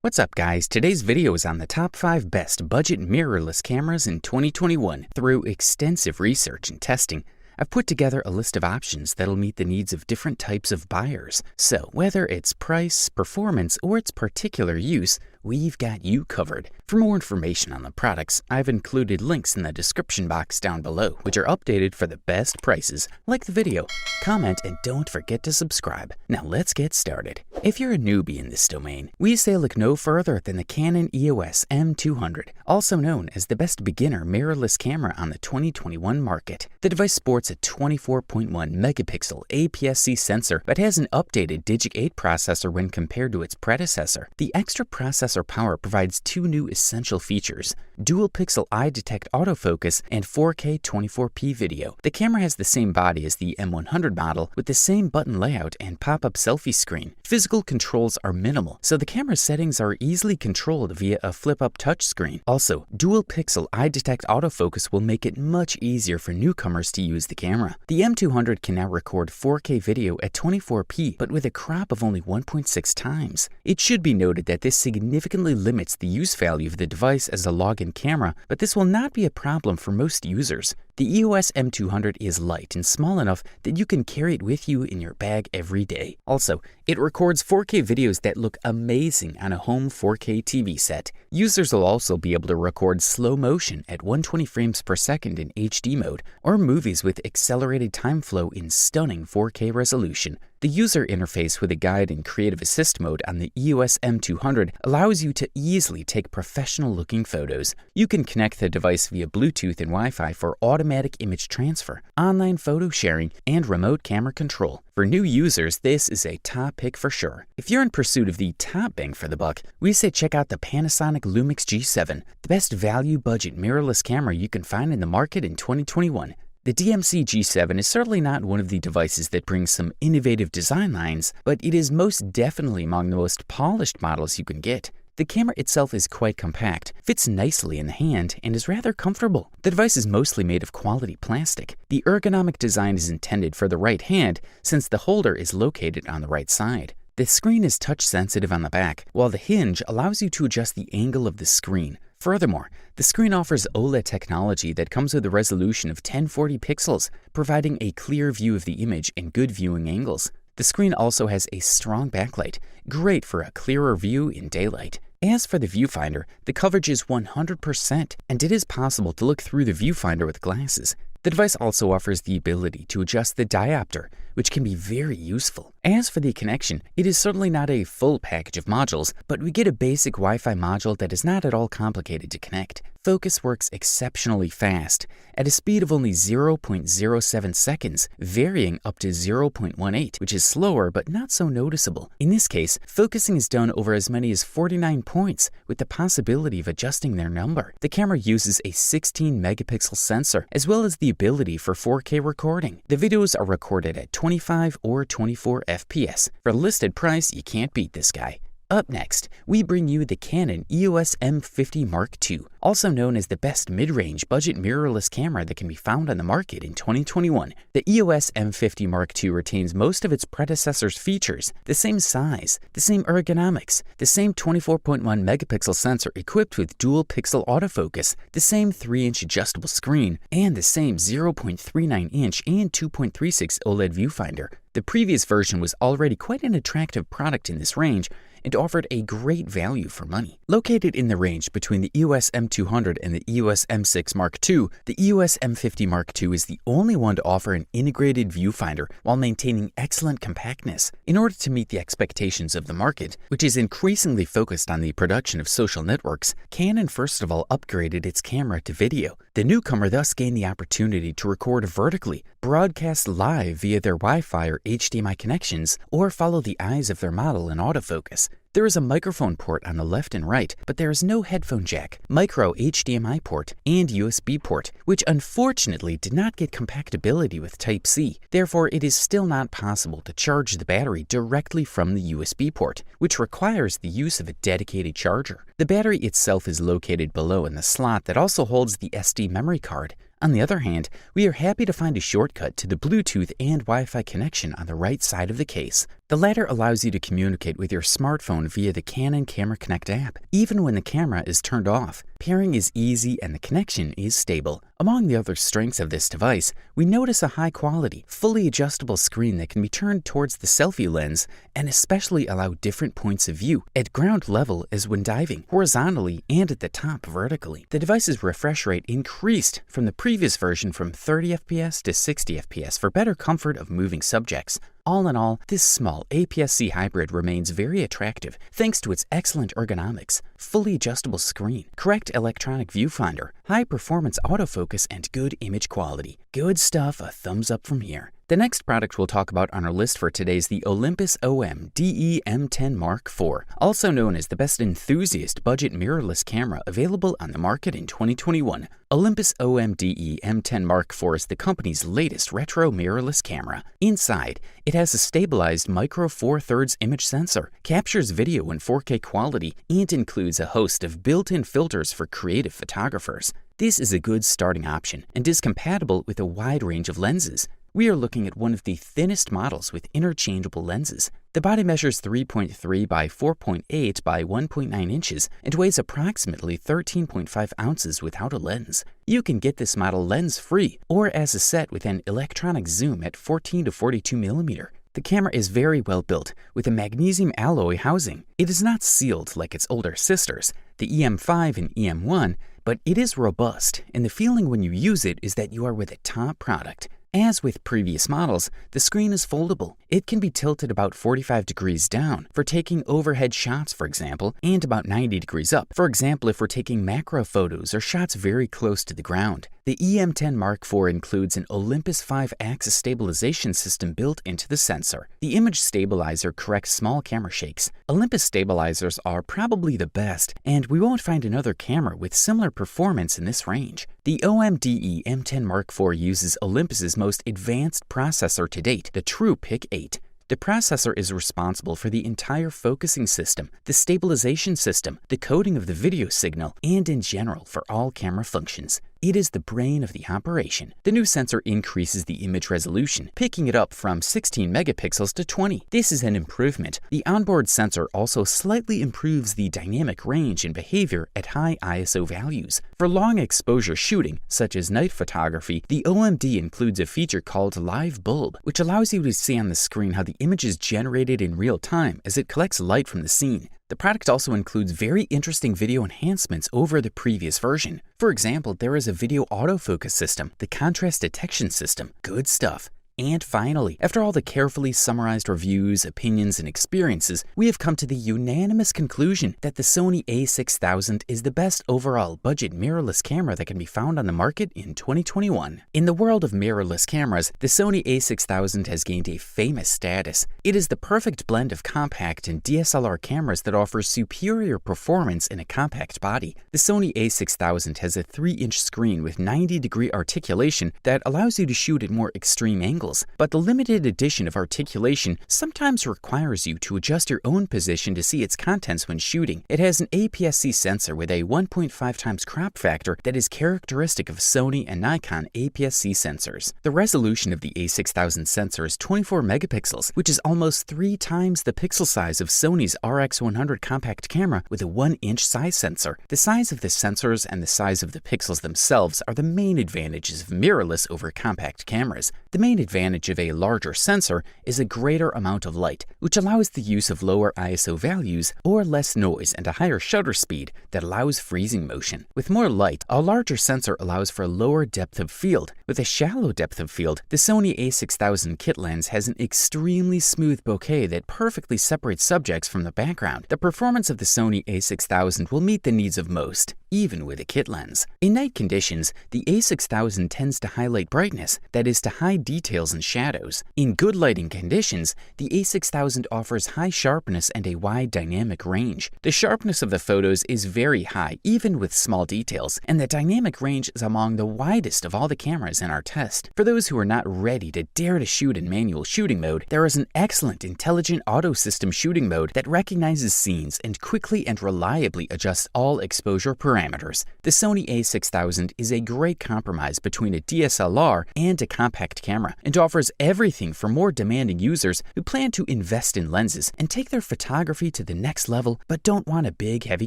What's up guys, today's video is on the top 5 best budget mirrorless cameras in 2021. Through extensive research and testing, I've put together a list of options that'll meet the needs of different types of buyers. So whether it's price, performance, or its particular use, we've got you covered. For more information on the products, I've included links in the description box down below, which are updated for the best prices. Like the video, comment, and don't forget to subscribe. Now let's get started. If you're a newbie in this domain, we say look no further than the Canon EOS M200, also known as the best beginner mirrorless camera on the 2021 market. The device sports a 24.1 megapixel APS-C sensor, but has an updated Digic 8 processor when compared to its predecessor. The extra processor power provides two new essential features: dual pixel eye detect autofocus and 4K 24p video. The camera has the same body as the M100 model with the same button layout and pop-up selfie screen. Physical controls are minimal, so the camera settings are easily controlled via a flip-up touchscreen. Also, dual pixel eye detect autofocus will make it much easier for newcomers to use the camera. The M200 can now record 4K video at 24p, but with a crop of only 1.6 times. It should be noted that this significantly limits the use value of the device as a log-in camera, but this will not be a problem for most users. The EOS M200 is light and small enough that you can carry it with you in your bag every day. Also, it records 4K videos that look amazing on a home 4K TV set. Users will also be able to record slow motion at 120 frames per second in HD mode, or movies with accelerated time flow in stunning 4K resolution. The user interface with a guide in Creative Assist mode on the EOS M200 allows you to easily take professional-looking photos. You can connect the device via Bluetooth and Wi-Fi for automatic image transfer, online photo sharing, and remote camera control. For new users, this is a top pick for sure. If you're in pursuit of the top bang for the buck, we say check out the Panasonic Lumix G7, the best value budget mirrorless camera you can find in the market in 2021. The DMC G7 is certainly not one of the devices that brings some innovative design lines, but it is most definitely among the most polished models you can get. The camera itself is quite compact, fits nicely in the hand, and is rather comfortable. The device is mostly made of quality plastic. The ergonomic design is intended for the right hand, since the holder is located on the right side. The screen is touch sensitive on the back, while the hinge allows you to adjust the angle of the screen. Furthermore, the screen offers OLED technology that comes with a resolution of 1040 pixels, providing a clear view of the image and good viewing angles. The screen also has a strong backlight, great for a clearer view in daylight. As for the viewfinder, the coverage is 100%, and it is possible to look through the viewfinder with glasses. The device also offers the ability to adjust the diopter, which can be very useful. As for the connection, it is certainly not a full package of modules, but we get a basic Wi-Fi module that is not at all complicated to connect. Focus works exceptionally fast, at a speed of only 0.07 seconds, varying up to 0.18, which is slower but not so noticeable. In this case, focusing is done over as many as 49 points, with the possibility of adjusting their number. The camera uses a 16 megapixel sensor, as well as the ability for 4K recording. The videos are recorded at 25 or 24 FPS. For a listed price, you can't beat this guy. Up next, we bring you the Canon EOS M50 Mark II, also known as the best mid-range budget mirrorless camera that can be found on the market in 2021. The EOS M50 Mark II retains most of its predecessor's features: the same size, the same ergonomics, the same 24.1 megapixel sensor equipped with dual pixel autofocus, the same 3-inch adjustable screen, and the same 0.39-inch and 2.36 OLED viewfinder. The previous version was already quite an attractive product in this range and offered a great value for money. Located in the range between the EOS M200 and the EOS M6 Mark II, the EOS M50 Mark II is the only one to offer an integrated viewfinder while maintaining excellent compactness. In order to meet the expectations of the market, which is increasingly focused on the production of social networks, Canon first of all upgraded its camera to video. The newcomer thus gained the opportunity to record vertically, broadcast live via their Wi-Fi or HDMI connections, or follow the eyes of their model in autofocus. There is a microphone port on the left and right, but there is no headphone jack, micro HDMI port, and USB port, which unfortunately did not get compatibility with Type-C. Therefore, it is still not possible to charge the battery directly from the USB port, which requires the use of a dedicated charger. The battery itself is located below in the slot that also holds the SD memory card. On the other hand, we are happy to find a shortcut to the Bluetooth and Wi-Fi connection on the right side of the case. The latter allows you to communicate with your smartphone via the Canon Camera Connect app, even when the camera is turned off. Pairing is easy and the connection is stable. Among the other strengths of this device, we notice a high-quality, fully adjustable screen that can be turned towards the selfie lens and especially allow different points of view at ground level as when diving, horizontally, and at the top vertically. The device's refresh rate increased from the previous version from 30 FPS to 60 FPS for better comfort of moving subjects. All in all, this small APS-C hybrid remains very attractive thanks to its excellent ergonomics, fully adjustable screen, correct electronic viewfinder, high-performance autofocus, and good image quality. Good stuff, a thumbs up from here. The next product we'll talk about on our list for today is the Olympus OM-DE M10 Mark IV, also known as the best enthusiast budget mirrorless camera available on the market in 2021. Olympus OM-DE M10 Mark IV is the company's latest retro mirrorless camera. Inside, it has a stabilized micro Four Thirds image sensor, captures video in 4K quality, and includes a host of built-in filters for creative photographers. This is a good starting option and is compatible with a wide range of lenses. We are looking at one of the thinnest models with interchangeable lenses. The body measures 3.3 by 4.8 by 1.9 inches and weighs approximately 13.5 ounces without a lens. You can get this model lens-free or as a set with an electronic zoom at 14 to 42 millimeter. The camera is very well built with a magnesium alloy housing. It is not sealed like its older sisters, the EM5 and EM1, but it is robust, and the feeling when you use it is that you are with a top product. As with previous models, the screen is foldable. It can be tilted about 45 degrees down for taking overhead shots, for example, and about 90 degrees up, for example, if we're taking macro photos or shots very close to the ground. The EM10 Mark IV includes an Olympus 5-axis stabilization system built into the sensor. The image stabilizer corrects small camera shakes. Olympus stabilizers are probably the best, and we won't find another camera with similar performance in this range. The OM-DE M10 Mark IV uses Olympus's most advanced processor to date, the True Pic 8. The processor is responsible for the entire focusing system, the stabilization system, the coding of the video signal, and in general for all camera functions. It is the brain of the operation. The new sensor increases the image resolution, picking it up from 16 megapixels to 20. This is an improvement. The onboard sensor also slightly improves the dynamic range and behavior at high ISO values. For long exposure shooting, such as night photography, the OMD includes a feature called Live Bulb, which allows you to see on the screen how the image is generated in real time as it collects light from the scene. The product also includes very interesting video enhancements over the previous version. For example, there is a video autofocus system, the contrast detection system. Good stuff. And finally, after all the carefully summarized reviews, opinions, and experiences, we have come to the unanimous conclusion that the Sony a6000 is the best overall budget mirrorless camera that can be found on the market in 2021. In the world of mirrorless cameras, the Sony a6000 has gained a famous status. It is the perfect blend of compact and DSLR cameras that offers superior performance in a compact body. The Sony a6000 has a 3-inch screen with 90-degree articulation that allows you to shoot at more extreme angles. But the limited edition of articulation sometimes requires you to adjust your own position to see its contents when shooting. It has an APS-C sensor with a 1.5 times crop factor that is characteristic of Sony and Nikon APS-C sensors. The resolution of the a6000 sensor is 24 megapixels, which is almost 3 times the pixel size of Sony's RX100 compact camera with a 1-inch size sensor. The size of the sensors and the size of the pixels themselves are the main advantages of mirrorless over compact cameras. The main advantage of a larger sensor is a greater amount of light, which allows the use of lower ISO values or less noise and a higher shutter speed that allows freezing motion. With more light, a larger sensor allows for a lower depth of field. With a shallow depth of field, the Sony a6000 kit lens has an extremely smooth bokeh that perfectly separates subjects from the background. The performance of the Sony a6000 will meet the needs of most, even with a kit lens. In night conditions, the a6000 tends to highlight brightness, that is to hide details and shadows. In good lighting conditions, the a6000 offers high sharpness and a wide dynamic range. The sharpness of the photos is very high, even with small details, and the dynamic range is among the widest of all the cameras in our test. For those who are not ready to dare to shoot in manual shooting mode, there is an excellent intelligent auto system shooting mode that recognizes scenes and quickly and reliably adjusts all exposure parameters. parameters. The Sony a6000 is a great compromise between a DSLR and a compact camera, and offers everything for more demanding users who plan to invest in lenses and take their photography to the next level but don't want a big, heavy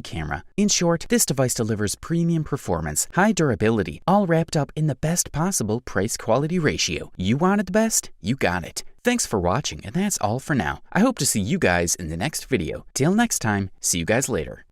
camera. In short, this device delivers premium performance, high durability, all wrapped up in the best possible price-quality ratio. You wanted the best? You got it. Thanks for watching, and that's all for now. I hope to see you guys in the next video. Till next time, see you guys later.